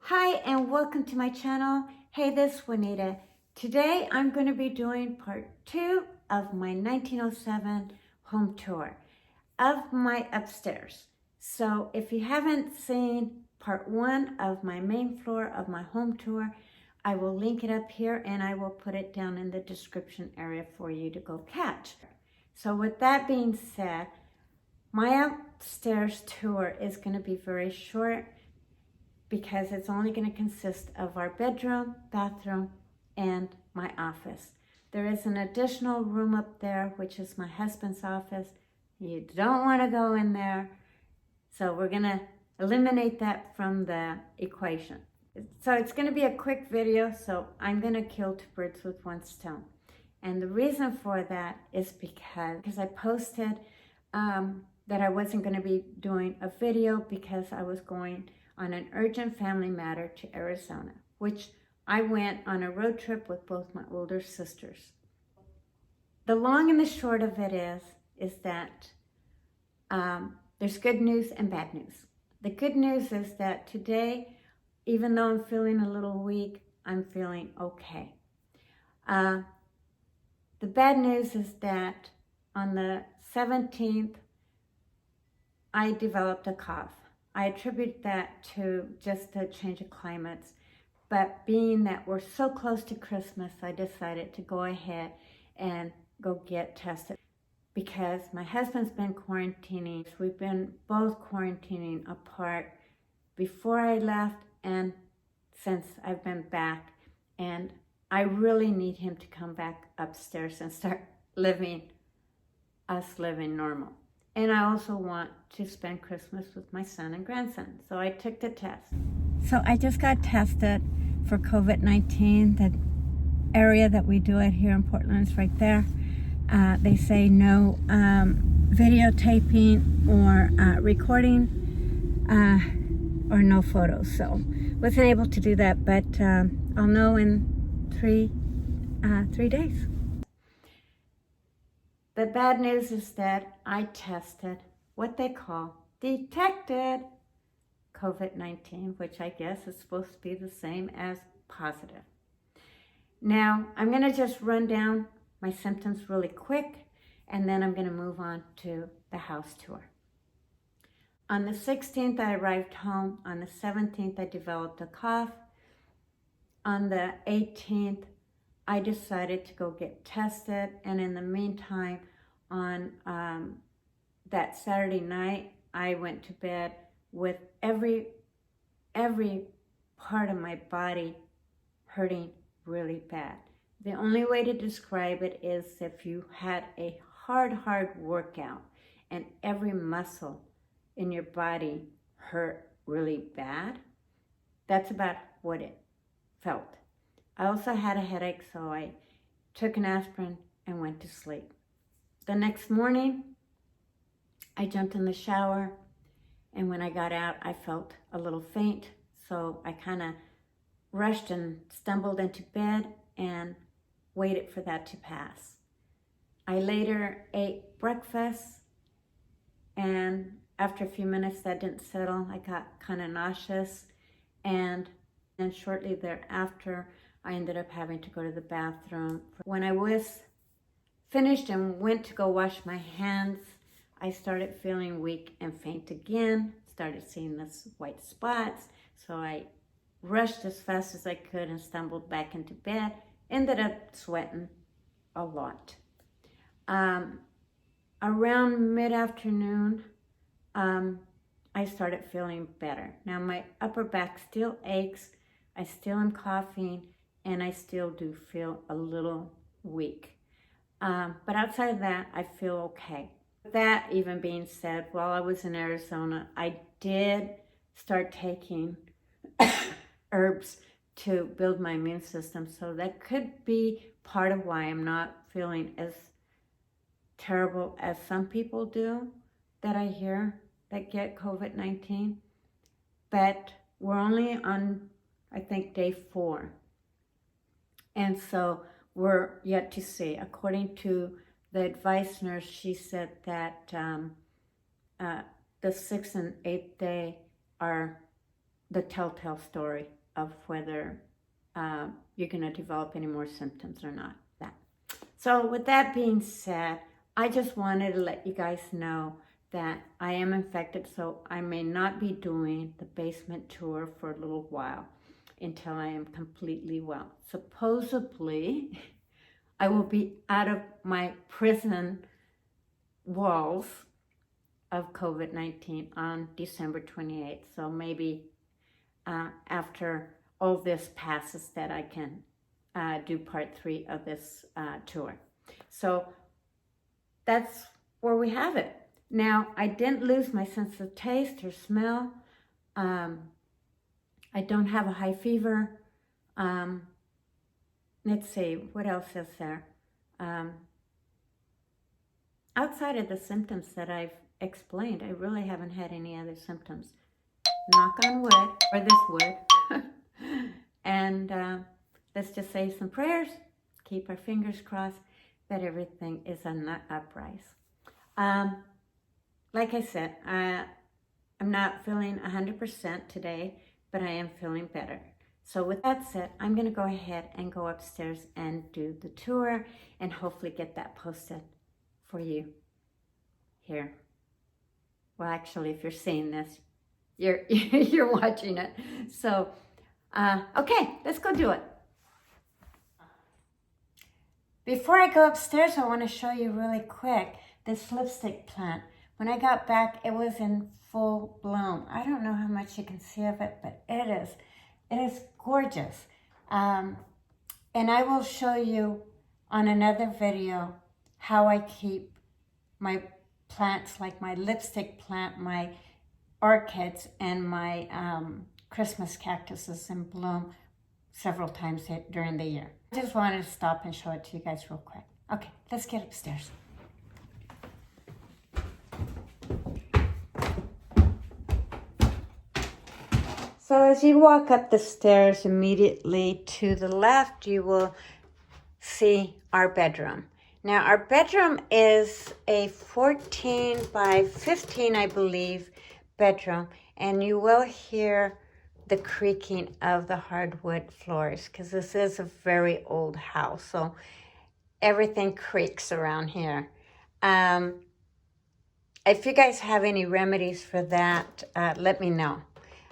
Hi and welcome to my channel. Hey, this is Juanita. Today I'm going to be doing part 2 of my 1907 home tour of my upstairs. So if you haven't seen part 1 of my main floor of my home tour, I will link it up here and I will put it down in the description area for you to go catch. So with that being said, my upstairs tour is going to be very short because it's only going to consist of our bedroom, bathroom, and my office. There is an additional room up there, which is my husband's office. You don't want to go in there, so we're going to eliminate that from the equation. So it's going to be a quick video, so I'm going to kill two birds with one stone. And the reason for that is because I posted that I wasn't going to be doing a video because I was going on an urgent family matter to Arizona, which I went on a road trip with both my older sisters. The long and the short of it is that there's good news and bad news. The good news is that today, even though I'm feeling a little weak, I'm feeling okay. The bad news is that on the 17th, I developed a cough. I attribute that to just a change of climates, but being that we're so close to Christmas, I decided to go ahead and go get tested because my husband's been quarantining. We've been both quarantining apart before I left and since I've been back, and I really need him to come back upstairs and start living normal. And I also want to spend Christmas with my son and grandson. So I took the test. So I just got tested for COVID-19. The area that we do it here in Portland is right there. They say no videotaping or recording or no photos. So wasn't able to do that, but I'll know in three days. The bad news is that I tested what they call detected COVID-19, which I guess is supposed to be the same as positive. Now, I'm going to just run down my symptoms really quick, and then I'm going to move on to the house tour. On the 16th, I arrived home. On the 17th, I developed a cough. On the 18th, I decided to go get tested, and in the meantime, on that Saturday night, I went to bed with every part of my body hurting really bad. The only way to describe it is if you had a hard workout and every muscle in your body hurt really bad. That's about what it felt. I also had a headache, so I took an aspirin and went to sleep. The next morning, I jumped in the shower, and when I got out, I felt a little faint, so I kind of rushed and stumbled into bed and waited for that to pass. I later ate breakfast, and after a few minutes that didn't settle, I got kind of nauseous, and then shortly thereafter, I ended up having to go to the bathroom. When I was finished and went to go wash my hands, I started feeling weak and faint again, started seeing these white spots, so I rushed as fast as I could and stumbled back into bed, ended up sweating a lot. Around mid-afternoon, I started feeling better. Now my upper back still aches, I still am coughing, and I still do feel a little weak. But outside of that, I feel okay. That even being said, while I was in Arizona, I did start taking herbs to build my immune system. So that could be part of why I'm not feeling as terrible as some people do that I hear that get COVID-19. But we're only on, I think, day 4. And so we're yet to see. According to the advice nurse, she said that the 6th and 8th day are the telltale story of whether you're going to develop any more symptoms or not. So with that being said, I just wanted to let you guys know that I am infected, so I may not be doing the basement tour for a little while until I am completely well. Supposedly, I will be out of my prison walls of COVID-19 on December 28th. So maybe after all this passes that I can do part 3 of this tour. So that's where we have it. Now, I didn't lose my sense of taste or smell. I don't have a high fever. Let's see, what else is there? Outside of the symptoms that I've explained, I really haven't had any other symptoms. Knock on wood, or this wood. And let's just say some prayers, keep our fingers crossed that everything is on the uprise. Like I said, I'm not feeling 100% today, but I am feeling better. So with that said, I'm going to go ahead and go upstairs and do the tour and hopefully get that posted for you here. Well, actually, if you're seeing this, you're watching it. So, okay, let's go do it. Before I go upstairs, I want to show you really quick this lipstick plant. When I got back, it was in full bloom. I don't know how much you can see of it, but it is gorgeous. And I will show you on another video how I keep my plants, like my lipstick plant, my orchids, and my Christmas cactuses in bloom several times during the year. I just wanted to stop and show it to you guys real quick. Okay, let's get upstairs. So as you walk up the stairs, immediately to the left, you will see our bedroom. Now, our bedroom is a 14 by 15, I believe, bedroom, and you will hear the creaking of the hardwood floors because this is a very old house, so everything creaks around here. If you guys have any remedies for that, let me know.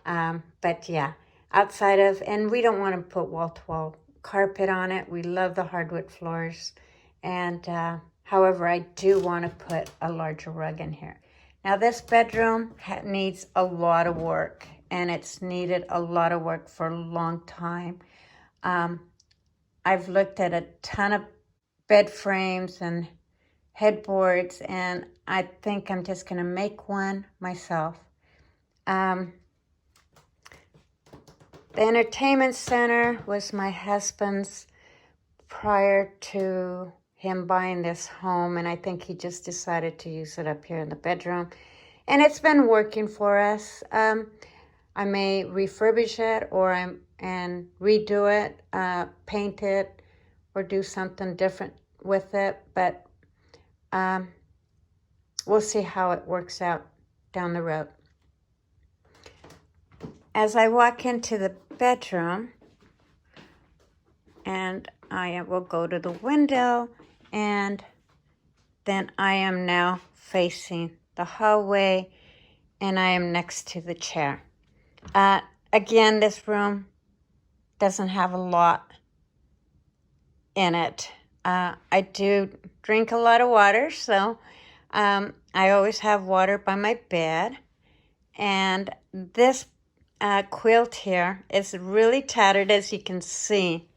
But yeah, outside of, and we don't want to put wall-to-wall carpet on it. We love the hardwood floors. And however, I do want to put a larger rug in here. Now this bedroom needs a lot of work, and it's needed a lot of work for a long time. I've looked at a ton of bed frames and headboards, and I think I'm just going to make one myself. The entertainment center was my husband's prior to him buying this home, and I think he just decided to use it up here in the bedroom. And it's been working for us. I may refurbish it and redo it, paint it, or do something different with it. But we'll see how it works out down the road. As I walk into the bedroom, and I will go to the window, and then I am now facing the hallway, and I am next to the chair. Again, this room doesn't have a lot in it. I do drink a lot of water, so I always have water by my bed. And this quilt here is really tattered, as you can see.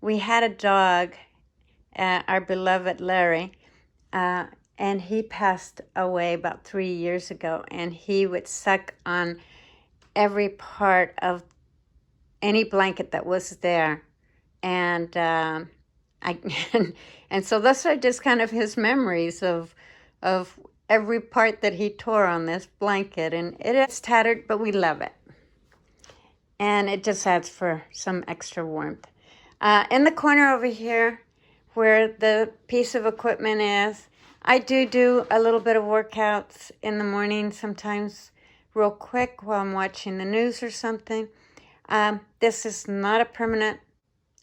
We had a dog, our beloved Larry, and he passed away about 3 years ago, and he would suck on every part of any blanket that was there. And and so those are just kind of his memories of every part that he tore on this blanket. And it is tattered, but we love it. And it just adds for some extra warmth. In the corner over here, where the piece of equipment is, I do a little bit of workouts in the morning, sometimes real quick while I'm watching the news or something. This is not a permanent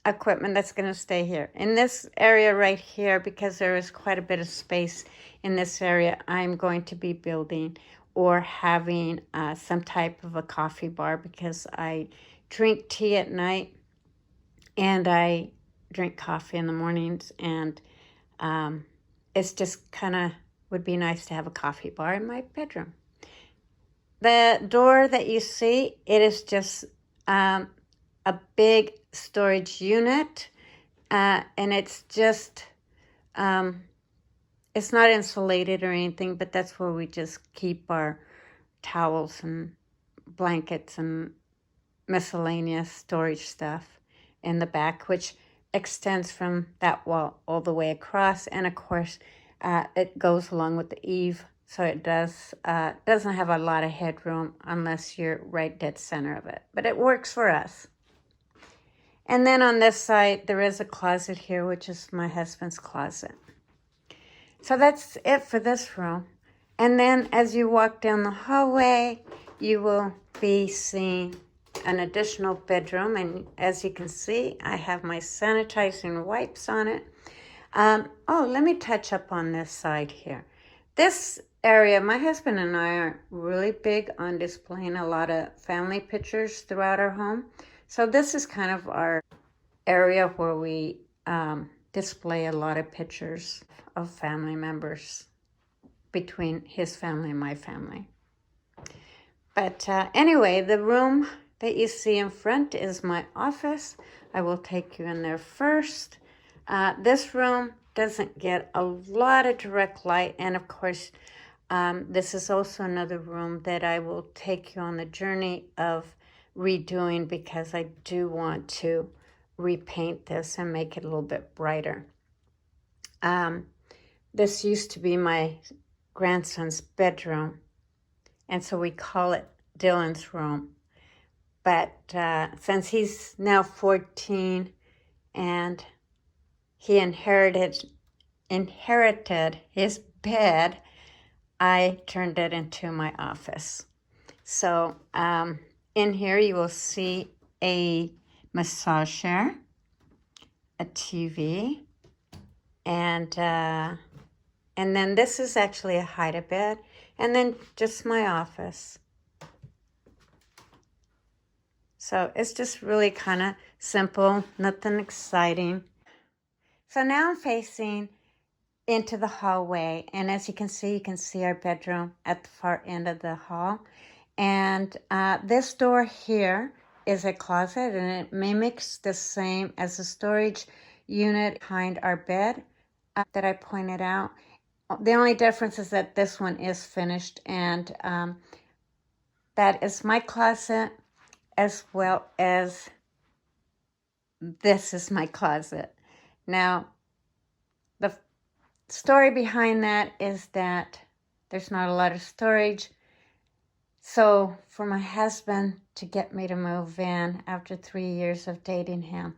equipment that's going to stay here. In this area right here, because there is quite a bit of space in this area, I'm going to be building or having some type of a coffee bar, because I drink tea at night and I drink coffee in the mornings, and it's just kind of would be nice to have a coffee bar in my bedroom. The door that you see, it is just a big storage unit, and it's just, it's not insulated or anything, but that's where we just keep our towels and blankets and miscellaneous storage stuff in the back, which extends from that wall all the way across. And of course, it goes along with the eave, so it doesn't have a lot of headroom unless you're right dead center of it, but it works for us. And then on this side, there is a closet here, which is my husband's closet. So that's it for this room. And then as you walk down the hallway, you will be seeing an additional bedroom. And as you can see, I have my sanitizing wipes on it. Oh, let me touch up on this side here. This area, my husband and I are really big on displaying a lot of family pictures throughout our home. So this is kind of our area where we display a lot of pictures of family members between his family and my family. But anyway, the room that you see in front is my office. I will take you in there first. This room doesn't get a lot of direct light, and of course, this is also another room that I will take you on the journey of redoing, because I do want to repaint this and make it a little bit brighter. This used to be my grandson's bedroom, and so we call it Dylan's room. But since he's now 14 and he inherited his bed, I turned it into my office. So in here you will see a massage chair, a TV, and then this is actually a hide-a-bed, and then just my office. So it's just really kind of simple, nothing exciting. So now I'm facing into the hallway, and as you can see our bedroom at the far end of the hall. And this door here is a closet, and it mimics the same as the storage unit behind our bed that I pointed out. The only difference is that this one is finished, and that is my closet, as well as this is my closet. Now, the story behind that is that there's not a lot of storage. So for my husband to get me to move in after 3 years of dating him,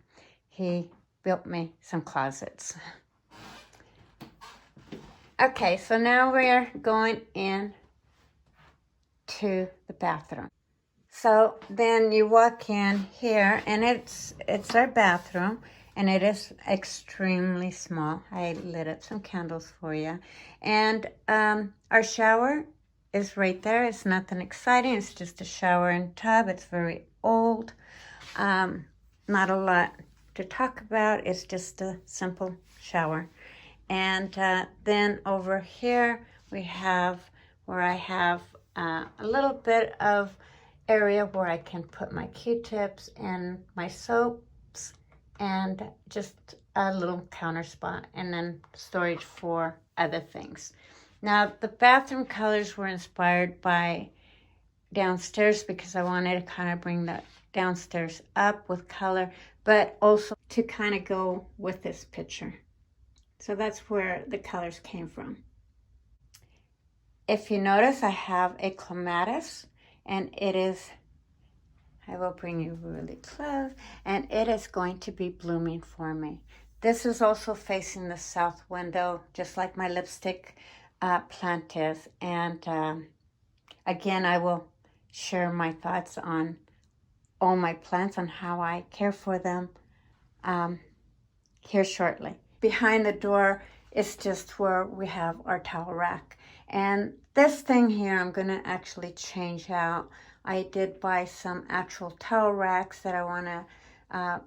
he built me some closets. Okay, so now we're going in to the bathroom. So then you walk in here, and it's our bathroom, and it is extremely small. I lit up some candles for you. And our shower is right there. It's nothing exciting. It's just a shower and tub. It's very old. Not a lot to talk about. It's just a simple shower. And then over here we have where I have a little bit of area where I can put my Q-tips and my soaps, and just a little counter spot, and then storage for other things. Now, the bathroom colors were inspired by downstairs, because I wanted to kind of bring the downstairs up with color, but also to kind of go with this picture. So that's where the colors came from. If you notice, I have a clematis, and it is, I will bring you really close, and it is going to be blooming for me. This is also facing the south window, just like my lipstick plant is. And again, I will share my thoughts on all my plants and how I care for them here shortly. Behind the door is just where we have our towel rack. And this thing here I'm going to actually change out. I did buy some actual towel racks that I want to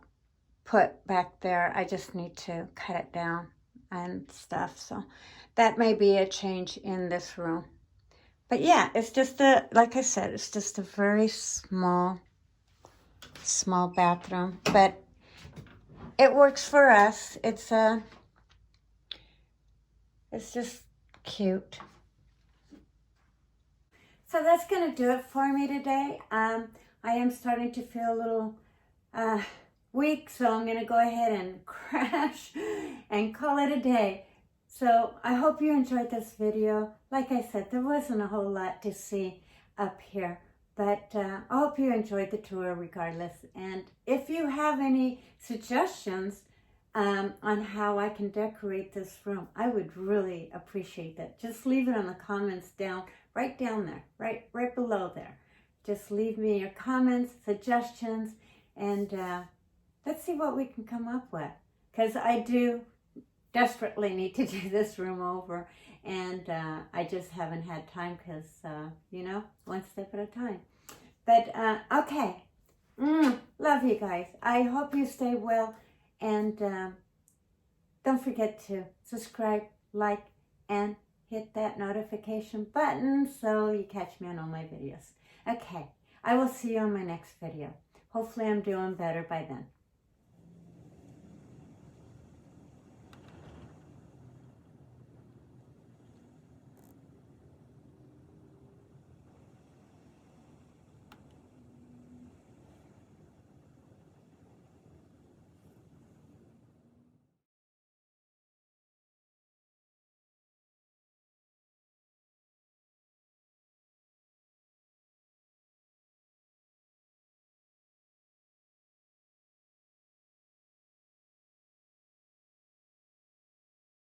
put back there. I just need to cut it down and stuff. So that may be a change in this room. But yeah, it's just like I said, it's just a very small bathroom. But it works for us. It's just cute. So that's going to do it for me today. I am starting to feel a little weak, so I'm going to go ahead and crash and call it a day. So I hope you enjoyed this video. Like I said, there wasn't a whole lot to see up here, but I hope you enjoyed the tour regardless. And if you have any suggestions on how I can decorate this room, I would really appreciate that. Just leave it in the comments right down there, right below there. Just leave me your comments, suggestions, and let's see what we can come up with. Because I do desperately need to do this room over, and I just haven't had time because, you know, one step at a time. But, okay. Love you guys. I hope you stay well, and don't forget to subscribe, like, and hit that notification button so you catch me on all my videos. Okay, I will see you on my next video. Hopefully I'm doing better by then.